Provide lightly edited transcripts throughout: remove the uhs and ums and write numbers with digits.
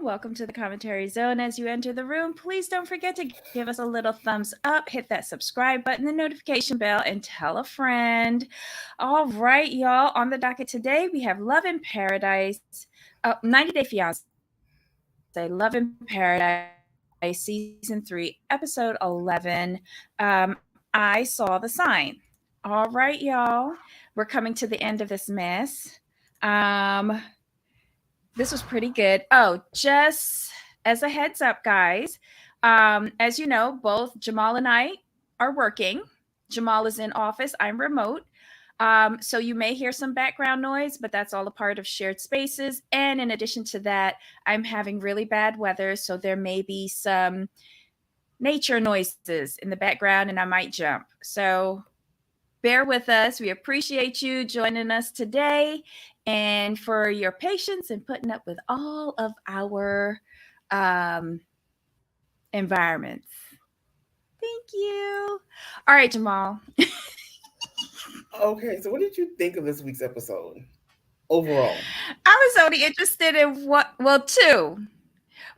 Welcome to the commentary zone. As you enter the room, please don't forget to give us a little thumbs up, hit that subscribe button, the notification bell, and tell a friend. All right, y'all. On the docket today, we have Love in Paradise, 90 Day Fiancé, Love in Paradise, Season 3, Episode 11. I Saw the Sign. All right, y'all. We're coming to the end of this mess. Um, this was pretty good. Oh, just as a heads up, guys, as you know, both Jamal and I are working. Jamal is in office, I'm remote. So you may hear some background noise, but that's all a part of shared spaces. And in addition to that, I'm having really bad weather, so there may be some nature noises in the background and I might jump. So bear with us. We appreciate you joining us today and for your patience and putting up with all of our environments. Thank you. All right, Jamal. Okay, so what did you think of this week's episode overall? I was only interested in two.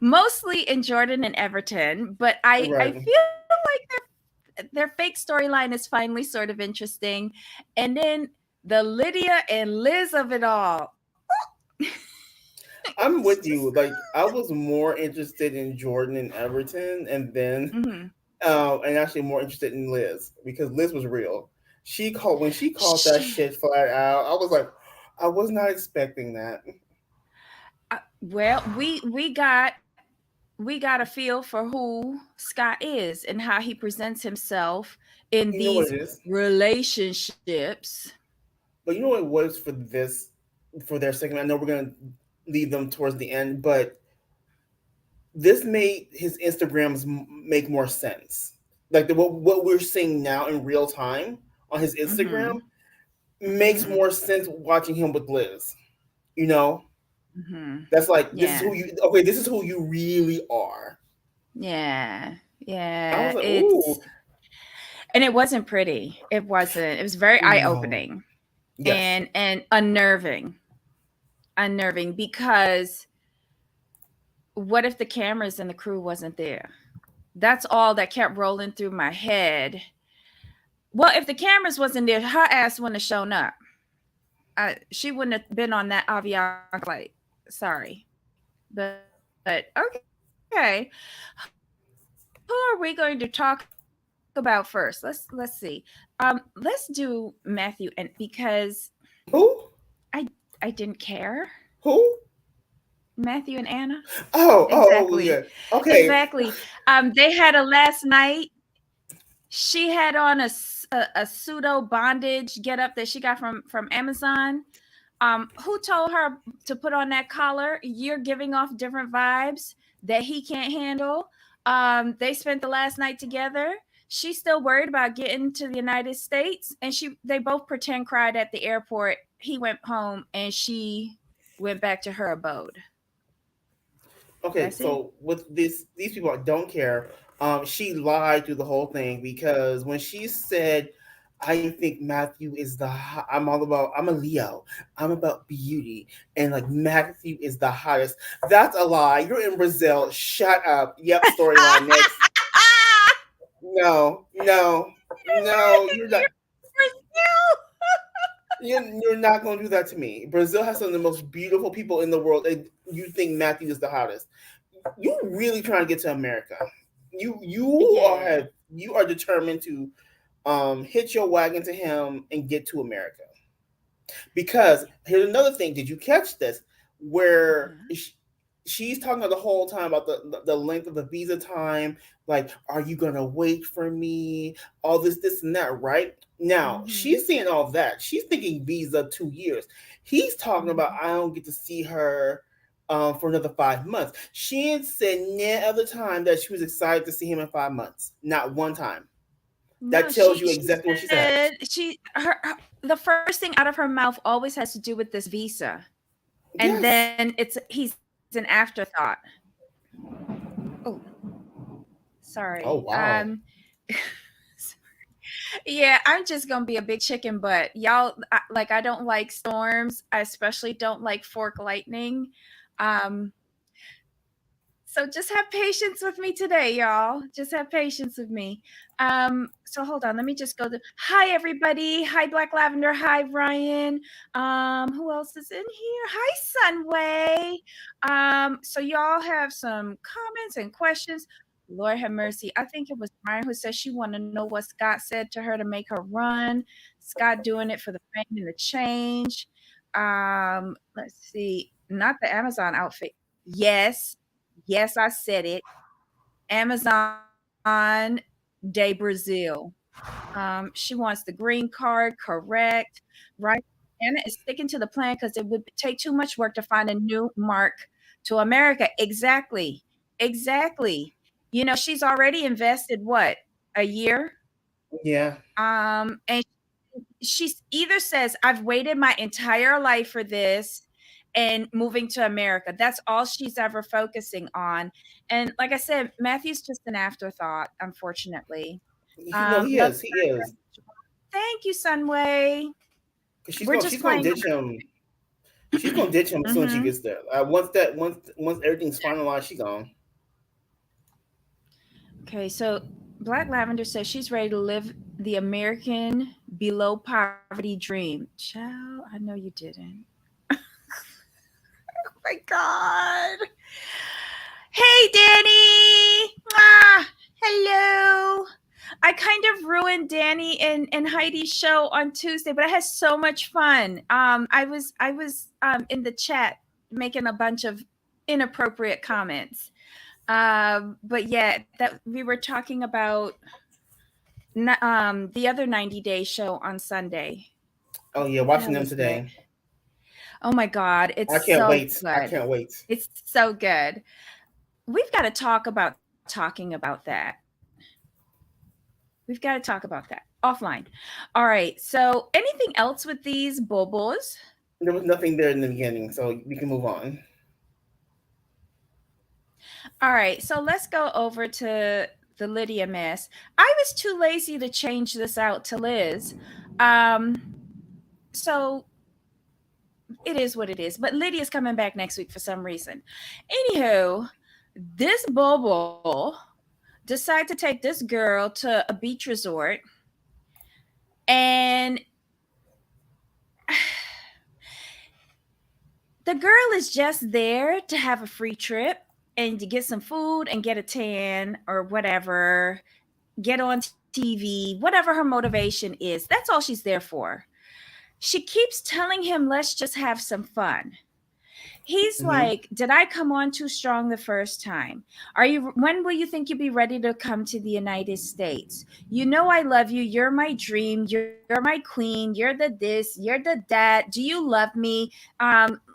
Mostly in Jordan and Everton, but I Right. feel like their fake storyline is finally sort of interesting. And then the Lydia and Liz of it all. I'm It's with just you. Like, I was more interested in Jordan and Everton, and then, mm-hmm. and actually more interested in Liz because Liz was real. When she called that She, shit flat out, I was like, I was not expecting that. well, we got a feel for who Scott is and how he presents himself in You know what these it is, relationships. but you know what it was for their segment. I know we're gonna leave them towards the end, but this made his Instagrams make more sense. Like what we're seeing now in real time on his Mm-hmm. Instagram makes Mm-hmm. more sense watching him with Liz. You know, Mm-hmm. that's like this is Yeah. who you. Okay, this is who you really are. Yeah. I Yeah. was like, It's ooh, and it wasn't pretty. It wasn't. It was very no, eye-opening yes, and unnerving. Unnerving because what if the cameras and the crew wasn't there? That's all that kept rolling through my head. Well, if the cameras wasn't there, her ass wouldn't have shown up. She wouldn't have been on that Avianca flight. Sorry, but okay. Who are we going to talk about first? Let's see. Let's do Matthew and because who, I didn't care. who? Matthew and Anna. Yeah. Exactly. Okay, Exactly. They had a last night. She had on a pseudo bondage get up that she got from Amazon. Who told her to put on that collar? You're giving off different vibes that he can't handle. They spent the last night together. She's still worried about getting to the United States, and they both pretend cried at the airport. He went home, and she went back to her abode. okay. That's it. So with these people, I don't care. She lied through the whole thing because when she said, "I think Matthew is I'm all about. I'm a Leo. I'm about beauty, and like Matthew is the hottest." That's a lie. You're in Brazil. Shut up. Yep. Storyline next. No, no, no. You're not. You're not going to do that to me. Brazil has some of the most beautiful people in the world, and you think Matthew is the hottest. You really trying to get to America. Yeah. You are determined to hitch your wagon to him and get to America. Because here's another thing. Did you catch this? Where Uh-huh. she's talking about the whole time about the length of the visa time. Like, are you gonna wait for me? All this and that, right? Now Mm-hmm. she's saying all that. She's thinking visa 2 years. He's talking about Mm-hmm. I don't get to see her for another 5 months. She ain't said any other time that she was excited to see him in 5 months. Not one time. That No, tells you she exactly where she's at. said the first thing out of her mouth always has to do with this visa, and Yes. then he's an afterthought. Oh, sorry. Oh wow. Yeah, I'm just gonna be a big chicken butt, y'all. I don't like storms. I especially don't like fork lightning. Um, So just have patience with me today, y'all. Just have patience with me. So hold on, let me just go to hi everybody. Hi Black Lavender. Hi Ryan. Who else is in here? Hi Sunway. So y'all have some comments and questions. Lord have mercy. I think it was Ryan who said she wanted to know what Scott said to her to make her run. Scott doing it for the fame and the change. Let's see. Not the Amazon outfit. Yes, yes, I said it. Amazon de Brazil. She wants the green card, correct. Right. Anna is sticking to the plan because it would take too much work to find a new mark to America. Exactly. Exactly. She's already invested what? A year? Yeah. And she either says, I've waited my entire life for this and moving to America. That's all she's ever focusing on. And like I said, Matthew's just an afterthought, unfortunately. No, he Love is. He is. Thank you, Sunway. Cause We're just she's gonna playing. ditch him. She's gonna ditch him as soon as she Hmm. gets there. Once everything's finalized, she gone. Okay, so Black Lavender says she's ready to live the American below poverty dream. Child, I know you didn't. Oh my God. Hey, Danny. Hello. I kind of ruined Danny and Heidi's show on Tuesday, but I had so much fun. I was in the chat making a bunch of inappropriate comments. But yeah, that we were talking about the other 90-day show on Sunday. Oh yeah, What the watching hell them is it? today. Oh my God, it's I can't so wait. I good. can't wait. It's so good. We've got to talk about talking about that. We've got to talk about that offline. All right. So, anything else with these bobos? There was nothing there in the beginning, so we can move on. All right. So, let's go over to the Lydia mess. I was too lazy to change this out to Liz. Um, so it is what it is. But Lydia's coming back next week for some reason. Anywho, this bobo decided to take this girl to a beach resort and the girl is just there to have a free trip and to get some food and get a tan or whatever, get on TV, whatever her motivation is. That's all she's there for. She keeps telling him, let's just have some fun. He's Hmm. like, did I come on too strong the first time? When will you think you'll be ready to come to the United States? You know I love you. You're my dream. You're my queen. You're the this, you're the that. Do you love me?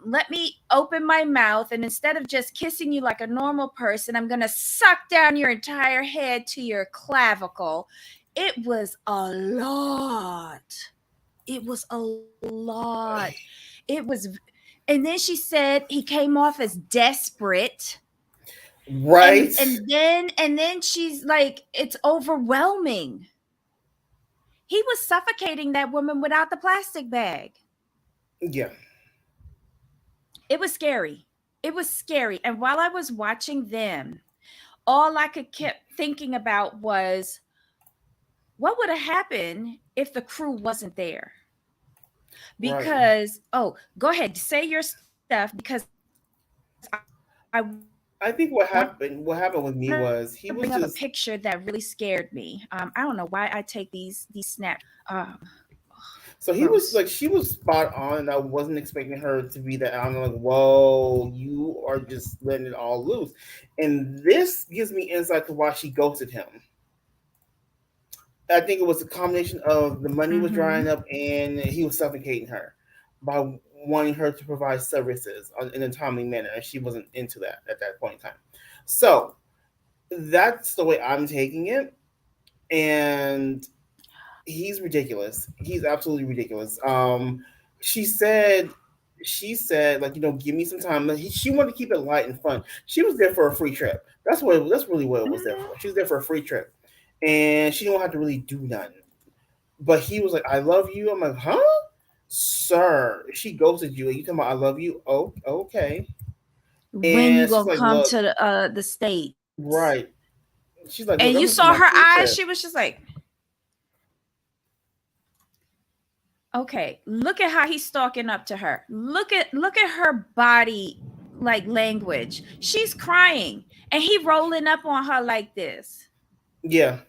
Let me open my mouth, and instead of just kissing you like a normal person, I'm gonna suck down your entire head to your clavicle. It was a lot. It was a lot. It was and then she said he came off as desperate. and Right? and then and then she's like, it's overwhelming. He was suffocating that woman without the plastic bag. Yeah. It was scary. It was scary. And while I was watching them, all I could keep thinking about was what would have happened if the crew wasn't there. Right. Because go ahead, say your stuff, because I want to bring up a picture that I think really scared me. what happened with me was he was just I don't know why I take these snaps. so he was Gross. like she was spot on, and I wasn't expecting her to be that. I'm like, whoa, you are just letting it all loose, and this gives me insight to why she ghosted him. I think it was a combination of the money was Mm-hmm. drying up and he was suffocating her by wanting her to provide services in a timely manner, and she wasn't into that at that point in time. So that's the way I'm taking it, and he's ridiculous. He's absolutely ridiculous. She said, like, give me some time. She wanted to keep it light and fun. She was there for a free trip. That's really what it was there Mm-hmm. for. She was there for a free trip, and she didn't have to really do nothing. But he was like, "I love you." I'm like, "Huh, sir?" She ghosted you. And you talking about I love you? Oh, okay. When you And she's gonna like, come look, to the States? right. She's like, And look, you I'm just on saw my her free eyes, trip. she was just like, okay, look at how he's stalking up to her. Look at her body like language. She's crying and he rolling up on her like this. Yeah.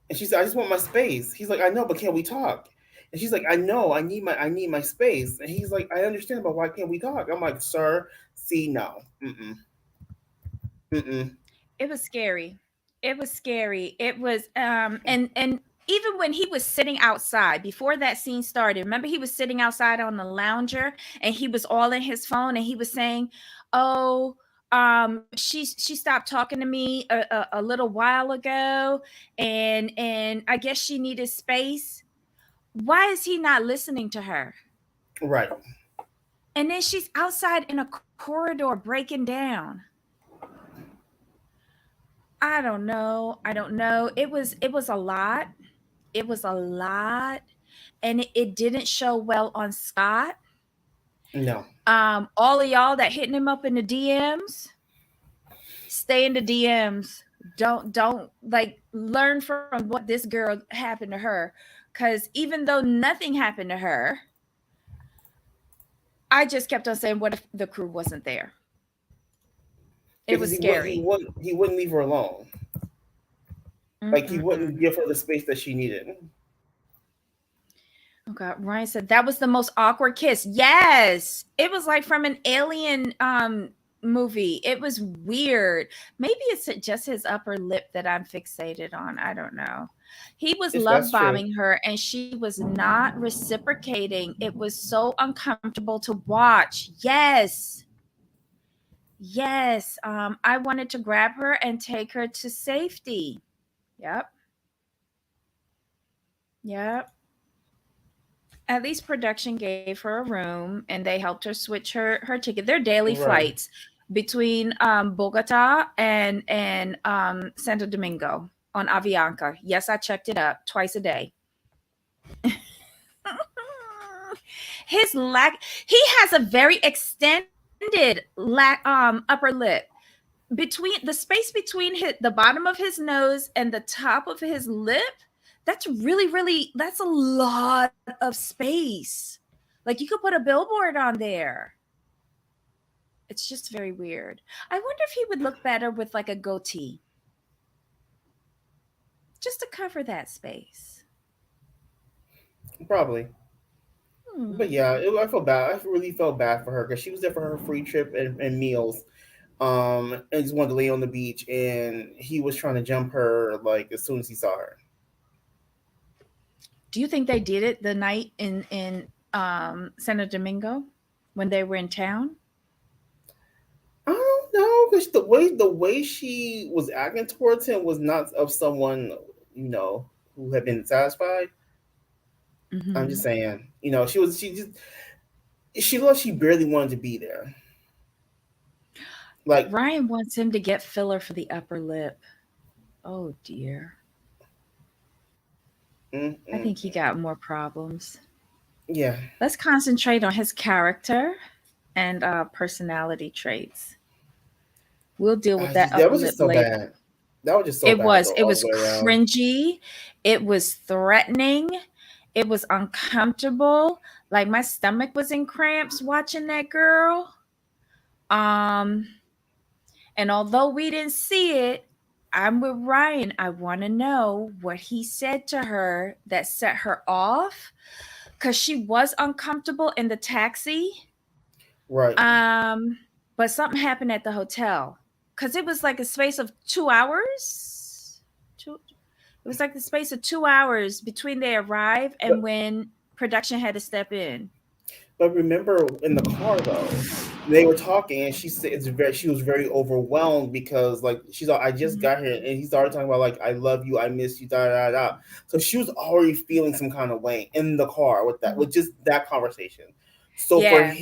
And she said, I just want my space. He's like, I know, but can't we talk? And she's like, I know, I need my space. And he's like, I understand, but why can't we talk? I'm like, sir, see, no. Mm-mm. Mm-mm. It was scary. It was scary. It was and even when he was sitting outside before that scene started, remember he was sitting outside on the lounger and he was all in his phone and he was saying, "Oh, she stopped talking to me a little while ago and I guess she needed space." Why is he not listening to her? Right. And then she's outside in a corridor breaking down. I don't know. I don't know. It was a lot. It was a lot. And it didn't show well on Scott. No. All of y'all that hitting him up in the DMs, stay in the DMs. Don't like learn from what this girl happened to her. Cause even though nothing happened to her, I just kept on saying, what if the crew wasn't there? It Because was he would he scary. wouldn't he wouldn't leave her alone. Like he wouldn't Mm-mm-mm. give her the space that she needed. Oh God, Ryan said that was the most awkward kiss. Yes. It was like from an alien movie. It was weird. Maybe it's just his upper lip that I'm fixated on. I don't know. He was If love that's true. bombing her and she was not reciprocating. It was so uncomfortable to watch. Yes. Yes. I wanted to grab her and take her to safety. Yep. Yep. At least production gave her a room and they helped her switch her ticket. Their daily Right. flights between Bogota and Santo Domingo on Avianca. Yes, I checked it up twice a day. His lack, he has a very extended upper lip between the space between the bottom of his nose and the top of his lip. That's really that's a lot of space. Like you could put a billboard on there. It's just very weird. I wonder if he would look better with like a goatee just to cover that space. Probably. But Hmm. yeah, I felt bad. I really felt bad for her because she was there for her free trip and meals. And just wanted to lay on the beach, and he was trying to jump her like as soon as he saw her. Do you think they did it the night in Santo Domingo when they were in town? I don't know because the way she was acting towards him was not of someone you know who had been satisfied. I'm just Hmm. saying, she looked like she barely wanted to be there. Like, Ryan wants him to get filler for the upper lip. Oh dear. mm, I mm, think he got more problems. yeah, Let's concentrate on his character and personality traits. We'll deal with that that upper was lip just so later. bad. That was just so It bad was though, it all was the way around. cringy. It was threatening. It was uncomfortable. Like my stomach was in cramps watching that girl. Um, and although we didn't see it, I'm with Ryan. I want to know what he said to her that set her off because she was uncomfortable in the taxi. Right, Um, but something happened at the hotel because it was like a space of 2 hours. Two, it was like the space of 2 hours between they arrived and but when production had to step in. remember in the car though, they were talking, and she said she was very overwhelmed because like she's all, I just Mhm. got here, and he's already talking about like I love you, I miss you, da da da. So she was already feeling some kind of way in the car with that, Mhm. with just that conversation. So Yeah.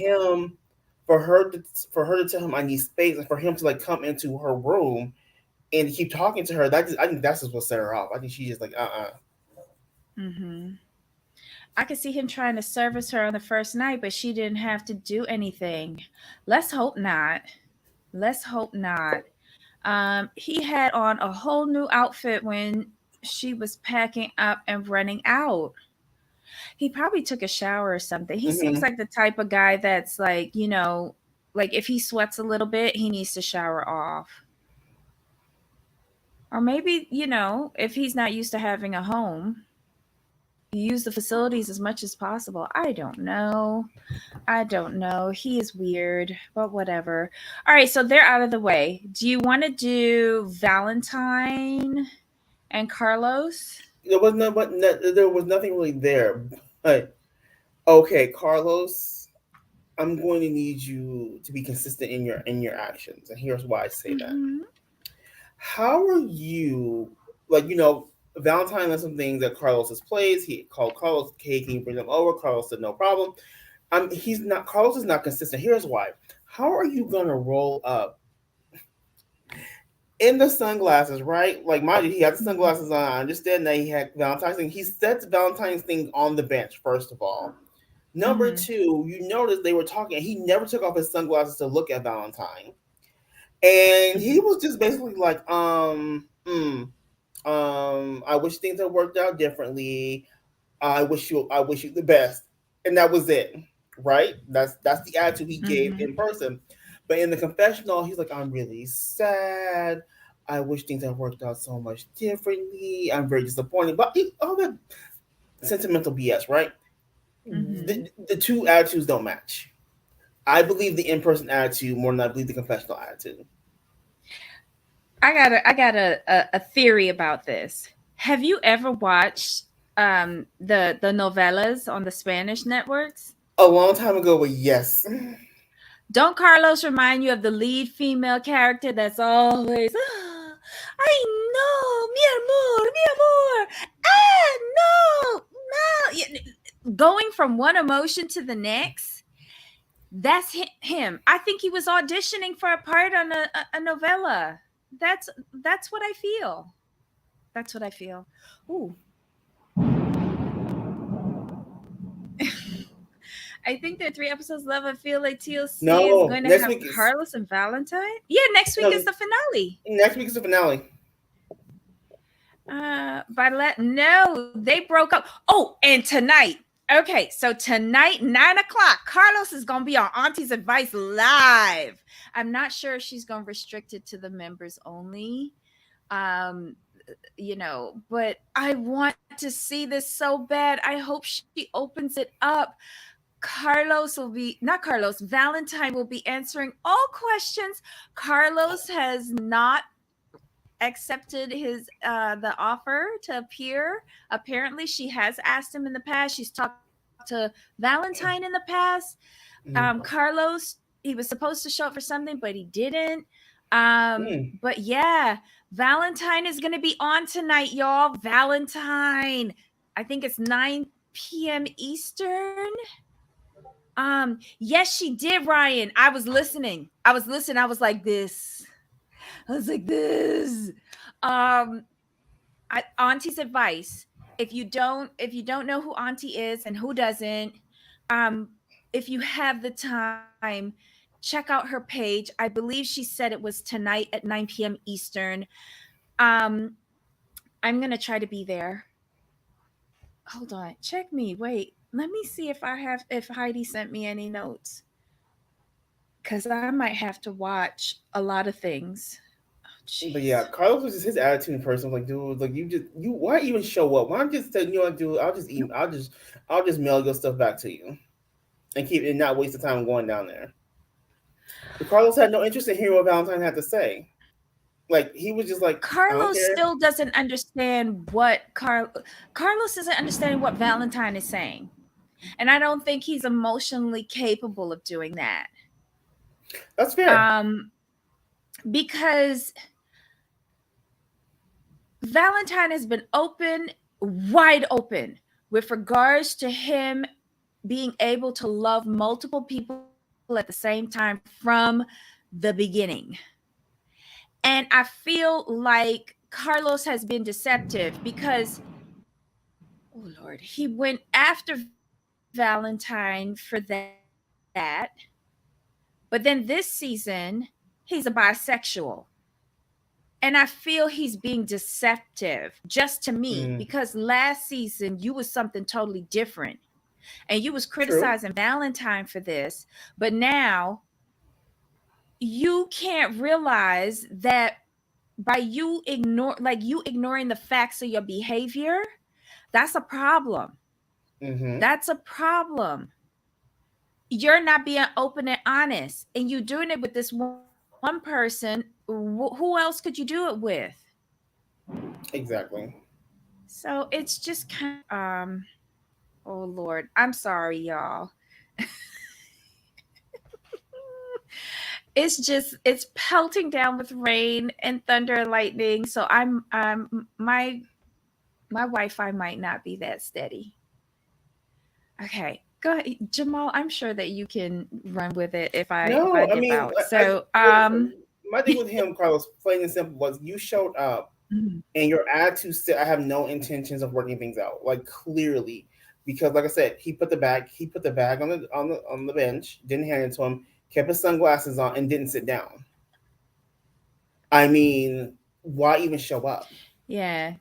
for her to tell him I need space, and for him to like come into her room and keep talking to her, I think that's just what set her off. I think she just like Hmm. I could see him trying to service her on the first night, but she didn't have to do anything. Let's hope not. Let's hope not. He had on a whole new outfit when she was packing up and running out. He probably took a shower or something. He seems Hmm. like the type of guy that's like, like if he sweats a little bit, he needs to shower off. Or maybe, if he's not used to having a home, use the facilities as much as possible. I don't know. I don't know. He is weird, but whatever. All right, so they're out of the way. Do you want to do Valentine and Carlos? There was nothing really there. But okay, Carlos, I'm going to need you to be consistent in your actions, and here's why I say that. Mm-hmm. How are you like? Valentine has some things that Carlos has plays. He called Carlos, "Hey, can you bring them over?" Carlos said, "No problem." He's not. Carlos is not consistent. Here's why. How are you gonna roll up in the sunglasses, right? Like, mind you, he had the sunglasses on. I understand that he had Valentine's thing. He sets Valentine's thing on the bench, first of all. Number Mm-hmm. two, you notice they were talking. He never took off his sunglasses to look at Valentine. And he Mm-hmm. was just basically like, I wish things had worked out differently. I wish you the best. And that was it. Right? That's the attitude he gave Mm-hmm. in person. But in the confessional, he's like, I'm really sad. I wish things had worked out so much differently. I'm very disappointed. But all that sentimental BS, right? Mm-hmm. The two attitudes don't match. I believe the in person attitude more than I believe the confessional attitude. I got a theory about this. Have you ever watched the novellas on the Spanish networks? A long time ago, but yes. Don't Carlos remind you of the lead female character that's always, "Ah, I know, mi amor, mi amor, ah, no, no." Going from one emotion to the next, that's him. I think he was auditioning for a part on a novella. That's that's what I feel. That's what I feel. Ooh, I think there are 3 episodes left. I feel like TLC is No, going to next have week is Carlos and Valentine. Yeah, next week no. is the finale. Next week is the finale. No, they broke up. Oh, and tonight. Okay, so tonight, 9 o'clock, Carlos is gonna be on Auntie's Advice live. I'm not sure if she's gonna restrict it to the members only. Um, but I want to see this so bad. I hope she opens it up. Carlos will be not Carlos, Valentine will be answering all questions. Carlos has not accepted his the offer to appear. Apparently, she has asked him in the past. She's talked to Valentine in the past. Mm. Carlos, he was supposed to show up for something, but he didn't. Mm. But yeah, Valentine is gonna be on tonight, y'all. Valentine. I think it's 9 p.m. Eastern. Yes, she did, Ryan. I was listening. I was like this. I was like this. Um, Auntie's advice: if you don't know who Auntie is and who doesn't, um, if you have the time, check out her page. I believe she said it was tonight at 9 p.m. Eastern. Um, I'm gonna try to be there. Hold on, check me. Wait, let me see if Heidi sent me any notes because I might have to watch a lot of things. Oh, But jeez. yeah, Carlos was just his attitude in person. Like, dude, like you why even show up? Why don't you just say, you know what, dude? I'll just mail your stuff back to you and keep and not waste the time going down there. But Carlos had no interest in hearing what Valentine had to say. Like he was just like, I don't Carlos care. still doesn't understand Carlos isn't understanding what Valentine is saying. And I don't think he's emotionally capable of doing that. That's fair. Because Valentine has been open, wide open with regards to him being able to love multiple people at the same time from the beginning. And I feel like Carlos has been deceptive because, oh Lord, he went after Valentine for that. But then this season, his he's a bisexual. And I feel he's being deceptive just to me Mm, because last season you was something totally different and you was true. criticizing Valentine for this, but now you can't realize that by you ignoring the facts of your behavior, that's a problem. Mm-hmm. That's a problem. You're not being open and honest, and you doing it with this one person. Who else could you do it with? Exactly. So it's just kind of oh Lord, I'm sorry, y'all. It's pelting down with rain and thunder and lightning. So my my Wi-Fi might not be that steady. Okay, go ahead, Jamal. I'm sure that you can run with it if I No, I dip mean, out. So my thing with him, Carlos, plain and simple, was you showed up and your attitude said, "I have no intentions of working things out." Like clearly, because like I said, he put the bag on the bench, didn't hand it to him, kept his sunglasses on, and didn't sit down. I mean, why even show up? yeah,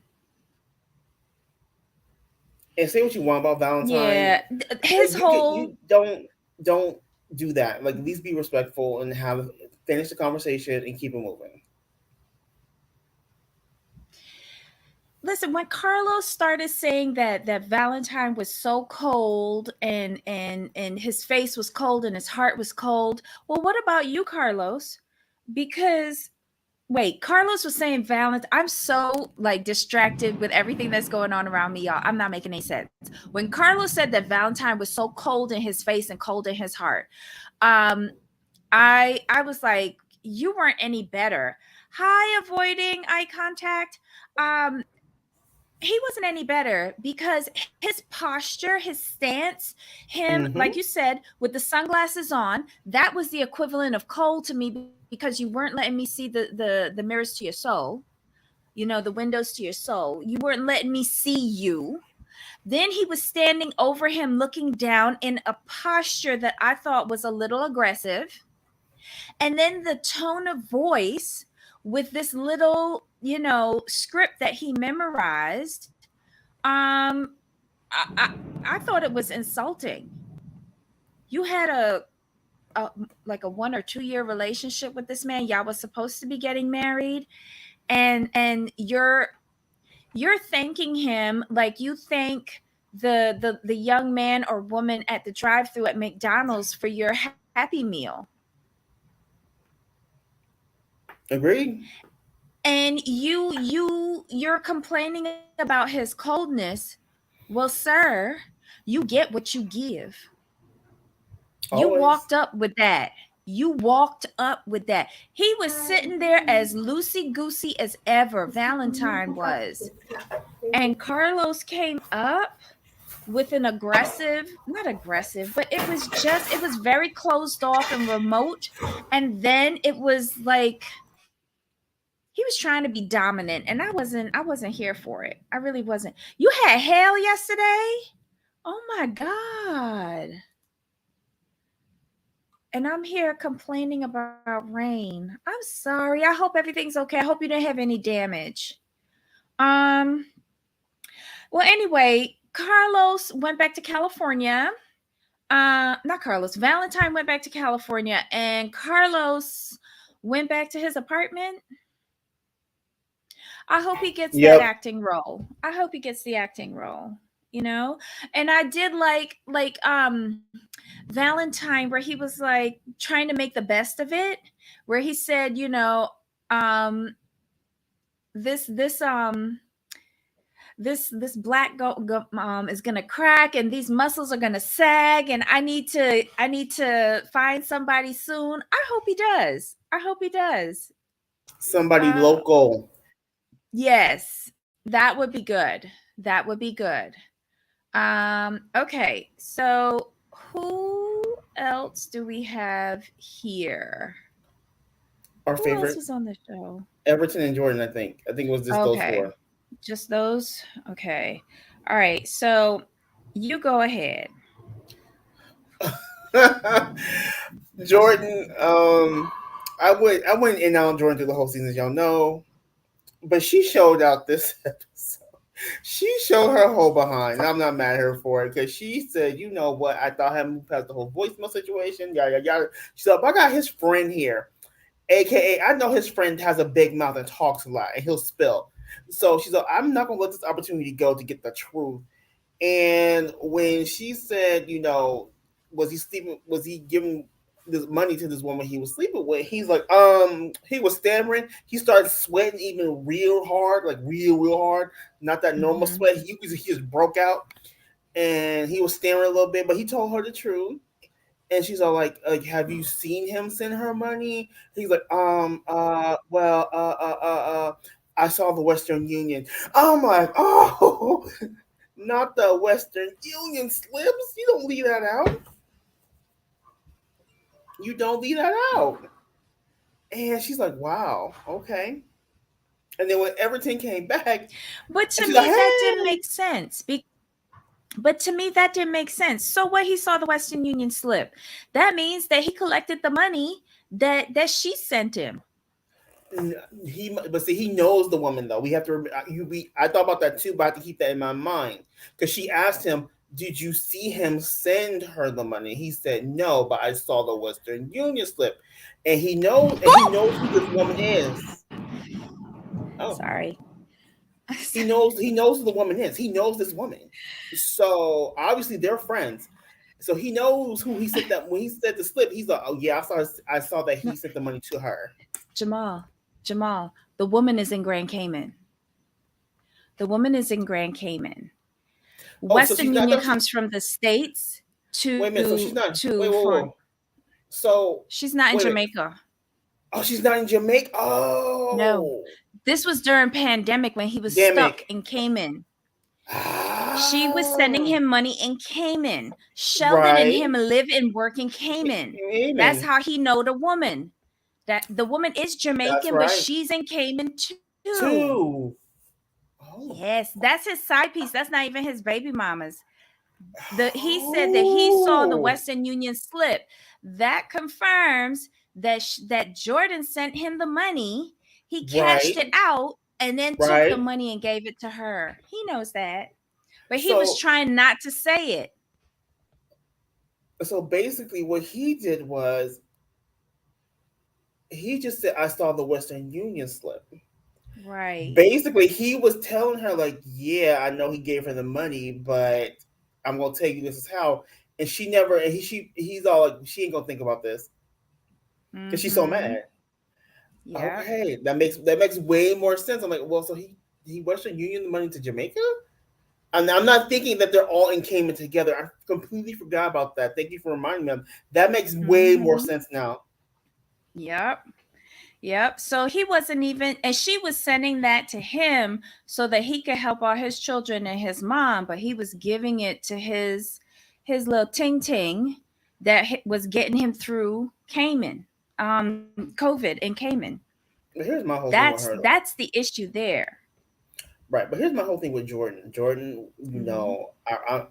And say what you want about Valentine, yeah. His you whole don't do that. Like at least be respectful and have finish the conversation and keep it moving. listen, when Carlos started saying that Valentine was so cold and his face was cold and his heart was cold, well, what about you, Carlos? Because wait, Carlos was saying Valentine. I'm so like distracted with everything that's going on around me, y'all. I'm not making any sense. When Carlos said that Valentine was so cold in his face and cold in his heart, um, I was like, you weren't any better. Hi, avoiding eye contact. Um, he wasn't any better because his posture, his stance, him, like Mm-hmm. you said, with the sunglasses on, that was the equivalent of cold to me because you weren't letting me see the mirrors to your soul, the windows to your soul. You weren't letting me see you. Then he was standing over him, looking down in a posture that I thought was a little aggressive. And then the tone of voice with this little, script that he memorized. Um I, I i thought it was insulting. You had a like a 1 or 2 year relationship with this man. Y'all was supposed to be getting married, and you're thanking him like you thank the young man or woman at the drive-through at McDonald's for your happy meal. Agreed. And you're complaining about his coldness. Well, sir, you get what you give. You Always. walked up with that. You walked up with that. He was sitting there as loosey goosey as ever, Valentine was. And Carlos came up with an aggressive, not aggressive, but it was very closed off and remote. And then it was like he was trying to be dominant, and I wasn't here for it. I really wasn't. You had hail yesterday? Oh my God. And I'm here complaining about rain. I'm sorry. I hope everything's okay. I hope you didn't have any damage. Um, well, anyway, Carlos went back to California. Not Carlos. Valentine went back to California, and Carlos went back to his apartment. I hope he gets that Yep. acting role. I hope he gets the acting role, you know? And I did like Valentine where he was like trying to make the best of it, where he said, um this this black is gonna crack and these muscles are gonna sag, and I need to find somebody soon. I hope he does. I hope he does. Somebody uh local. yes, that would be good. That would be good. Okay, so who else do we have here? Our Who else favorite, was on the show? Everton and Jordan. I think it was just those Okay, four. just those. Okay. All right, so you go ahead. Jordan. I went in on Jordan through the whole season, as y'all know, but she showed out this episode. She showed her whole behind. And I'm not mad at her for it because she said, "You know what? I thought I had moved past the whole voicemail situation. Yada yada yada." She said, "I got his friend here, aka I know his friend has a big mouth and talks a lot, and he'll spill." So she said, "I'm not gonna let this opportunity go to get the truth." And when she said, was he sleeping? Was he giving this money to this woman he was sleeping with? He's like, he was stammering. He started sweating even real hard, like real hard. Not that normal Mm-hmm. sweat. He just broke out, and he was stammering a little bit. But he told her the truth, and she's all like, have you seen him send her money? He's like, well, I saw the Western Union. I'm like, oh, not the Western Union slips. You don't leave that out. You don't leave that out. And she's like, wow, okay. And then when Everton came back, But to and she's like, me, that didn't hey, make sense. But to me, that didn't make sense. So what? He saw the Western Union slip. That means that he collected the money that she sent him. but see, he knows the woman though. We have to. I thought about that too, but I have to keep that in my mind because she asked him, "Did you see him send her the money?" He said, "No, but I saw the Western Union slip," and he knows who this woman is. Oh, Sorry. he knows who the woman is. He knows this woman. So obviously they're friends. So he knows who he sent that when he said the slip. He's like, oh yeah, I saw that No, he sent the money to her. Jamal, Jamal, the woman is in Grand Cayman. The woman is in Grand Cayman. Oh, so Western she's not. I Union thought she. comes from the states Wait a minute. So she's not. to Wait, whoa, foreign. whoa. So She's not in wait a minute. Jamaica. Oh, she's not in Jamaica. No. Oh, This was during pandemic when he was stuck pandemic. in Cayman. She was sending Ah, him money in Cayman. Sheldon and right. him live and work in Cayman. That's Amen. how he know the woman. That the woman is That's Jamaican, but right. she's in Cayman too. Two. Oh. Yes, that's his side piece. That's not even his baby mama's. He said that he saw the Oh. Western Union slip. That confirms that Jordan sent him the money. He cashed Right. it out and then took the Right. money and gave it to her. He knows that, but he was So trying not to say it. so basically what he did was he just said I saw the Western Union slip. Right. Basically he was telling her like, yeah, I know he gave her the money, but I'm gonna tell you this is how. And she never and he's all like she ain't gonna think about this because she's so Mm-hmm. mad. Yep. Okay, that makes way more sense. I'm like, well, so he Western Union the money to Jamaica. And I'm not thinking that they're all in Cayman together. I completely forgot about that. Thank you for reminding me. That makes way more Mm-hmm. sense now. Yep. Yep. So he wasn't even, and she was sending that to him so that he could help all his children and his mom, but he was giving it to his little ting ting that was getting him through Cayman, COVID in Cayman. But here's my whole thing That's with her, though. that's the issue there. Right, but here's my whole thing with Jordan. Jordan, Mm-hmm.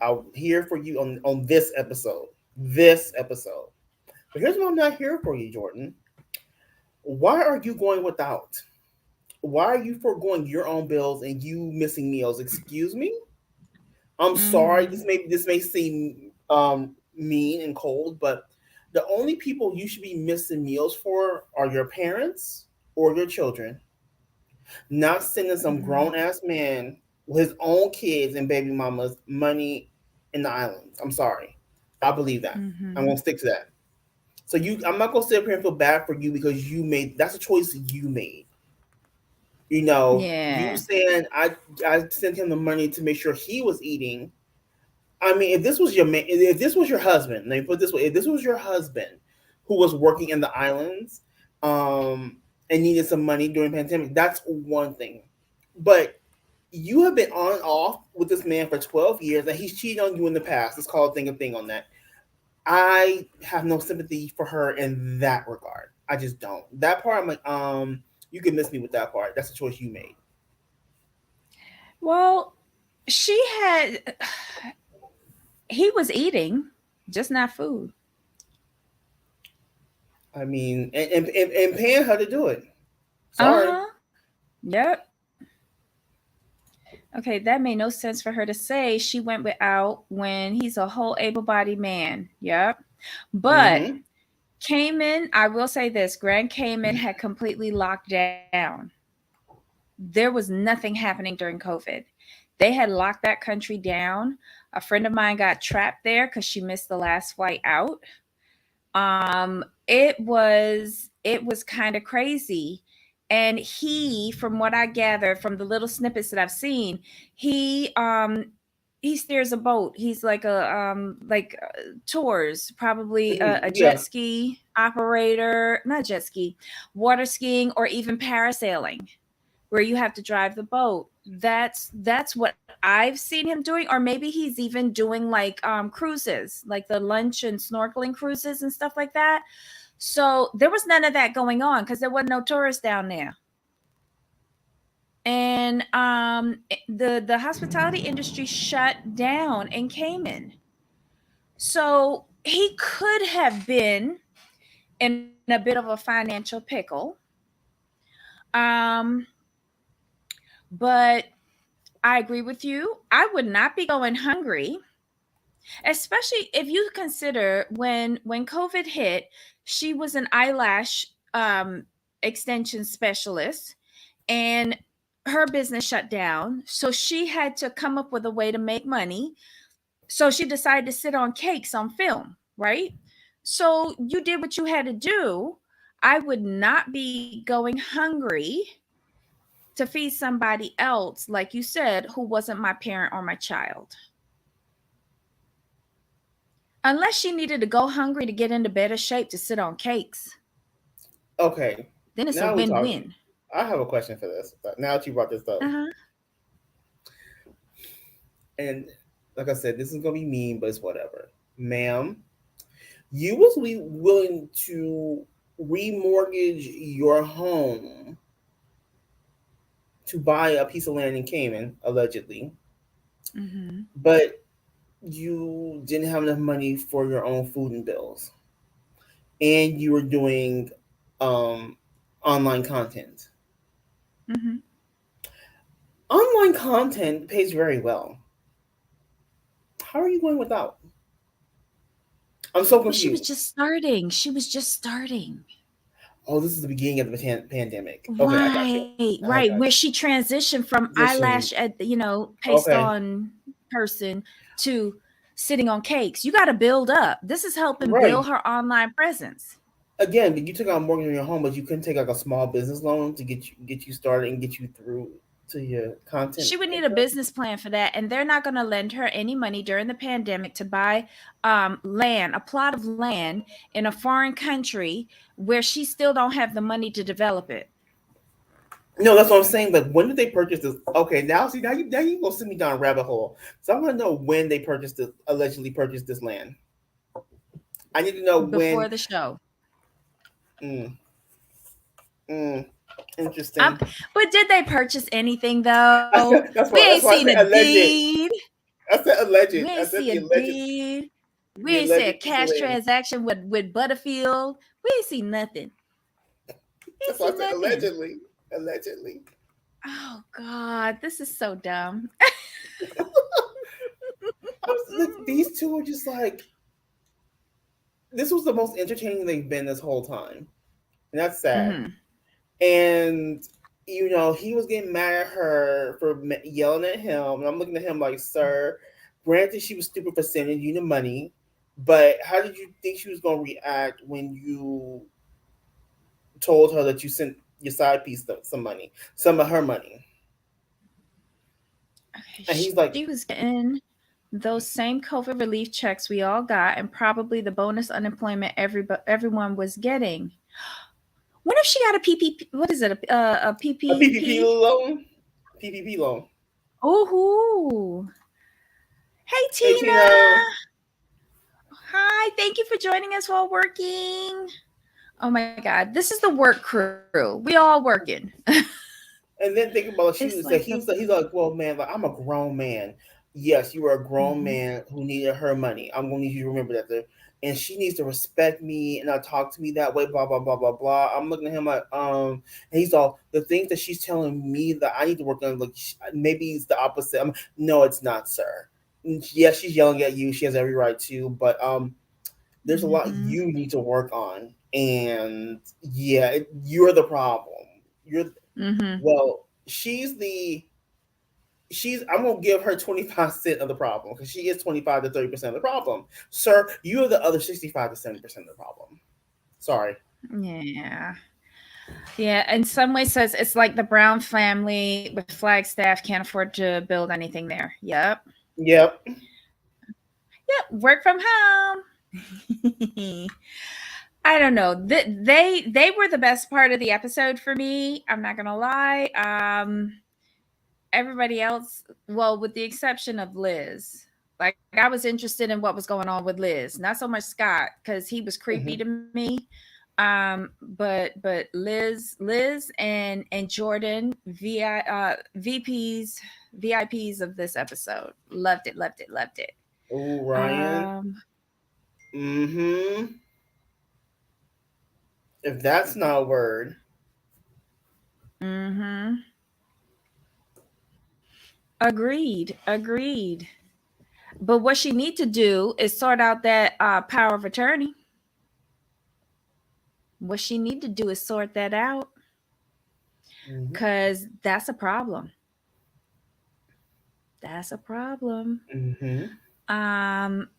I'm here for you on this episode. This episode. But here's why I'm not here for you, Jordan. Why are you going without? Why are you foregoing your own bills and you missing meals? Excuse me. I'm sorry. Mm-hmm. This may seem mean and cold, but the only people you should be missing meals for are your parents or your children. Not sending some Mm-hmm. grown ass man with his own kids and baby mamas money in the islands. I'm sorry. I believe that. I'm Mm-hmm. gonna stick to that. So I'm not gonna sit up here and feel bad for you because that's a choice you made. You Yeah. saying I sent him the money to make sure he was eating. I mean, if this was your husband, let me put it this way: if this was your husband who was working in the islands, um, and needed some money during the pandemic, that's one thing. But you have been on and off with this man for 12 years, and he's cheated on you in the past. Let's call a thing on that. I have no sympathy for her in that regard. I just don't. That part, I'm like, you can miss me with that part. That's a choice you made. Well, she had he was eating, just not food. I mean, and paying her to do it. Sorry. Uh-huh. Yep. Okay, that made no sense for her to say she went without when he's a whole able-bodied man. Yep. But Mm-hmm. Cayman, I will say this, Grand Cayman had completely locked down. There was nothing happening during COVID. They had locked that country down. A friend of mine got trapped there because she missed the last flight out. It was kind of crazy. And he, from what I gather from the little snippets that I've seen, he he steers a boat. He's like a tours, probably Mm-hmm. a Yeah. jet ski operator, not jet ski, water skiing, or even parasailing, where you have to drive the boat. That's what I've seen him doing, or maybe he's even doing like cruises, like the lunch and snorkeling cruises and stuff like that. So there was none of that going on because there wasn't no tourists down there. And the hospitality industry shut down in Cayman. So he could have been in a bit of a financial pickle. Um, but I agree with you. I would not be going hungry, especially if you consider when COVID hit, she was an eyelash um, extension specialist, and her business shut down. So she had to come up with a way to make money. So she decided to sit on cakes on film, right? So you did what you had to do. I would not be going hungry to feed somebody else, like you said, who wasn't my parent or my child. Unless she needed to go hungry to get into better shape to sit on cakes, Okay. then it's a Now we talk. win-win. I have a question for this. Now that you brought this up, Uh-huh. and like I said, this is gonna be mean, but it's whatever, ma'am. You was willing to remortgage your home to buy a piece of land in Cayman, allegedly, Mm-hmm. but you didn't have enough money for your own food and bills, and you were doing um, online content. Mm-hmm. Online content pays very well. How are you going without? I'm so Well, she was confused. just starting. She was just starting. Oh, this is the beginning of the pandemic. Okay, I got you. Right, right. I Where got she transitioned from eyelash position. at paste Okay, on person to sitting on cakes. You got to build up. This is helping right. build her online presence. Again, you took out a mortgage on your home, but you couldn't take like a small business loan to get you started and get you through to your content She would need a income. business plan for that, and they're not going to lend her any money during the pandemic to buy land, a plot of land in a foreign country where she still don't have the money to develop it. No, that's what I'm saying. Like, when did they purchase this? Okay, now see, now you gonna send me down a rabbit hole. So I want to know when they purchased this, allegedly purchased this land. I need to know Before when. the show. Mm, mm, Um, interesting. but did they purchase anything though? We ain't That's seen why a I said alleged. deed. I said We alleged. ain't I see said a deed. We the ain't see a alleged piece of cash land. transaction with Butterfield. We ain't see nothing. We ain't That's why I see said nothing. allegedly. Allegedly. Oh God, this is so dumb. These two are just like, this was the most entertaining they've been this whole time, and that's sad. Hmm. And he was getting mad at her for yelling at him, and I'm looking at him like, sir. Granted, she was stupid for sending you the money, but how did you think she was going to react when you told her that you sent your side piece some money, some of her money? Okay, And he's she like, was getting those same COVID relief checks we all got, and probably the bonus unemployment everyone was getting. What if she got a PPP? What is it? A a PPP PPP? loan, PPP loan. Oh, hey Hey Tina. Tina, Hi, thank you for joining us while working. Oh my God, this is the work crew. We all working. and then think about it, It's like he's like, well, man, like, I'm a grown man. yes, you are a grown Mhm. man who needed her money. I'm gonna need you to remember that. And she needs to respect me and not talk to me that way. Blah blah blah blah blah. I'm looking at him like, and he's all the things that she's telling me that I need to work on. Like maybe it's the opposite. No, it's not, sir. Yes, she's yelling at you. She has every right to, but there's a lot Mhm. you need to work on. And yeah, you're the problem. You're Mhm. well. She's I'm gonna give her 25% of the problem because she is 25 to 30% of the problem. Sir, you are the other 65 to 70% of the problem. Sorry. Yeah. Yeah, in some ways says it's like the Brown family with Flagstaff can't afford to build anything there. Yep. Yep. Yep, work from home. I don't know. They were the best part of the episode for me. I'm not gonna lie. Everybody else, well, with the exception of Liz. Like I was interested in what was going on with Liz, not so much Scott because he was creepy Hmm. to me. But Liz and Jordan, VPs, VIPs of this episode, loved it, loved it, loved it. Oh, Ryan. Um, Mm-hmm. If that's not a word. mm-hmm. Agreed, agreed. But what she need to do is sort out that power of attorney. What she need to do is sort that out Mm-hmm. because that's a problem. That's a problem. Mm-hmm. Um.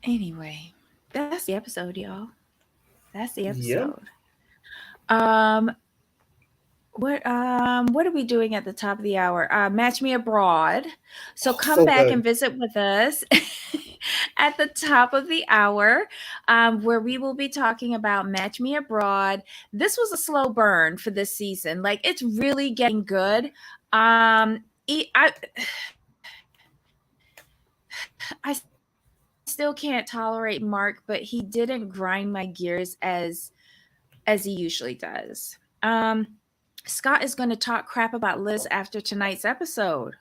Anyway, that's the episode, y'all. That's the Yep. episode. Um. What are we doing at the top of the hour? Match Me Abroad. So Oh, come so back good. and visit with us at the top of the hour, where we will be talking about Match Me Abroad. This was a slow burn for this season. Like it's really getting good. I I still can't tolerate Mark, but he didn't grind my gears as he usually does. Scott is going to talk crap about Liz after tonight's episode.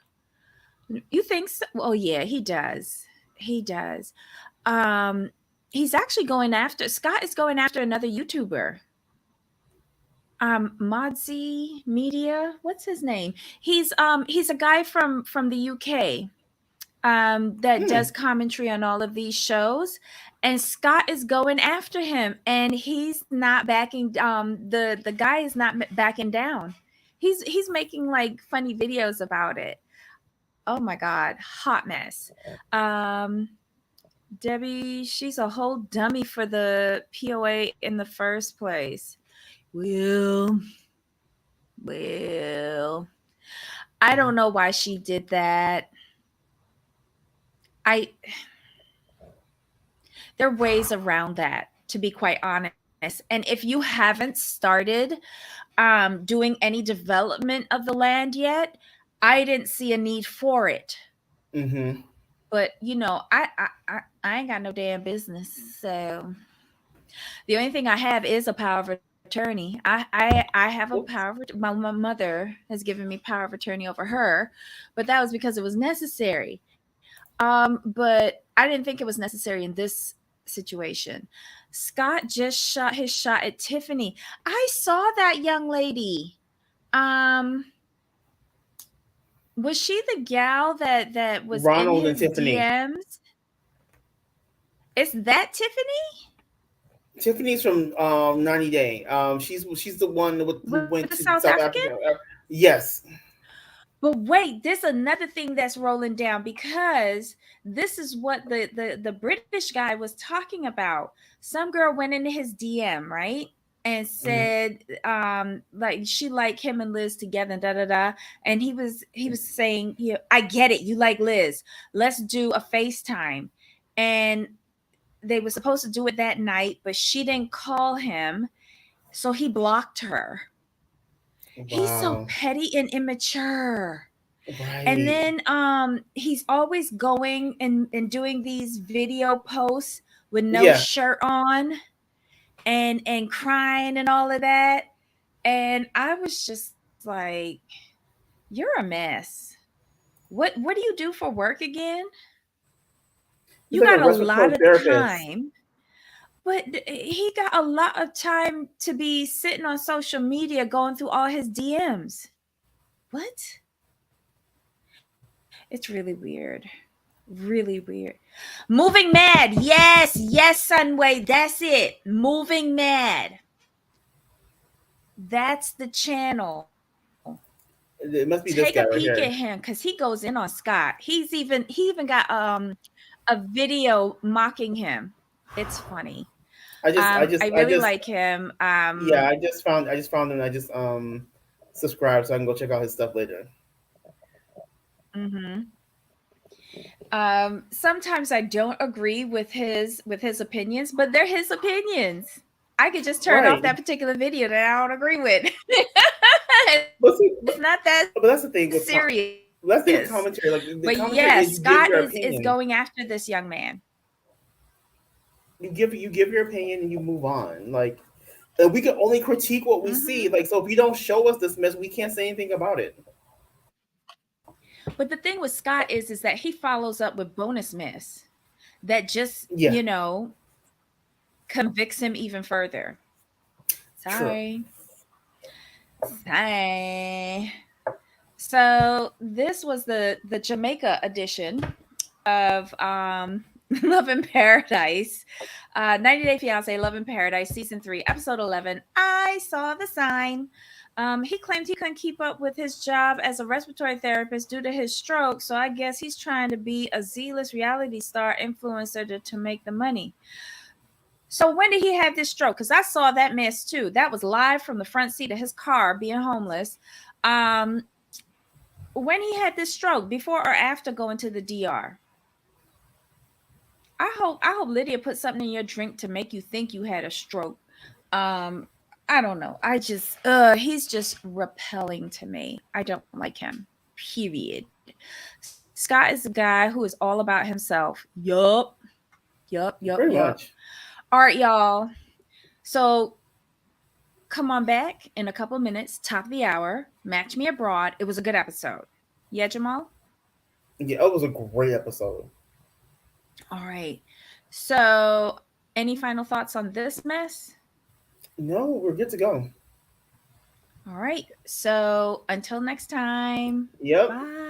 You think so? Oh yeah, he does. He does. Um, he's actually going after Scott is going after another YouTuber. Modsy Media. What's his name? He's a guy from the UK. That Hmm. does commentary on all of these shows, and Scott is going after him, and he's not backing. The guy is not backing down. He's making like funny videos about it. Oh my god, hot mess. Um, Debbie, she's a whole dummy for the POA in the first place. Well, well, I don't know why she did that. I There are ways around that, to be quite honest. And if you haven't started doing any development of the land yet, I didn't see a need for it. Mm-hmm. But I ain't got no damn business. So the only thing I have is a power of attorney. I have a my mother has given me power of attorney over her, but that was because it was necessary. But I didn't think it was necessary in this situation. Scott just shot his shot at Tiffany. I saw that young lady. Um, was she the gal that was in Ronald and his Tiffany. DMs? Is that Tiffany Tiffany's from 90 Day. She's the one who with the went to South South African? Africa. Yes. But wait, there's another thing that's rolling down because this is what the British guy was talking about. Some girl went into his DM, right? And Mm-hmm. said like she like him and Liz together, da da da. And he was saying, I get it, you like Liz. Let's do a FaceTime. And they were supposed to do it that night, but she didn't call him, so he blocked her. He's so Wow. petty and immature. And Right. then he's always going and doing these video posts with no Yeah. shirt on and crying and all of that. And I was just like, You're a mess. What do you do for work again? He's You like a got a lot respiratory of therapist. time, but he got a lot of time to be sitting on social media going through all his DMs. What? It's really weird. Really weird. Moving Mad. Yes, yes, Sunway. That's it. Moving Mad. That's the channel. It must Take be a this peek guy at right him here. because he goes in on Scott. He even got a video mocking him. It's funny. I I really just like him. yeah, I just found him. I just subscribed so I can go check out his stuff later. Mhm. Sometimes I don't agree with his opinions, but they're his opinions. I could just turn off Right. that particular video that I don't agree with. But see, It's not that but that's the thing with serious. that's the thing with But commentary. Like yes, the commentary Scott is you give is your going opinion. after this young man. You give your opinion and you move on. Like and we can only critique what we Hmm. see. Like so if you don't show us this mess, we can't say anything about it. But the thing with Scott is that he follows up with bonus miss that just, Yeah, convicts him even further. true. Sorry. Sorry. So this was the Jamaica edition of Love in Paradise, 90 Day Fiance, Love in Paradise, season 3, episode 11. I saw the sign. He claimed he couldn't keep up with his job as a respiratory therapist due to his stroke, so I guess he's trying to be a Z-list reality star influencer to make the money. So when did he have this stroke? Because I saw that mess too. That was live from the front seat of his car, being homeless. Um, when he had this stroke, before or after going to the DR? I hope Lydia put something in your drink to make you think you had a stroke. Um, I don't know. I just he's just repelling to me. I don't like him. Period. Scott is a guy who is all about himself. Yup. Yup, yup, Pretty yup. much. All right, y'all. So come on back in a couple minutes, top of the hour. Match Me Abroad. It was a good episode. Yeah, Jamal? Yeah, it was a great episode. All right. So, any final thoughts on this mess? No, we're good to go. All right. So, until next time. Yep. Bye.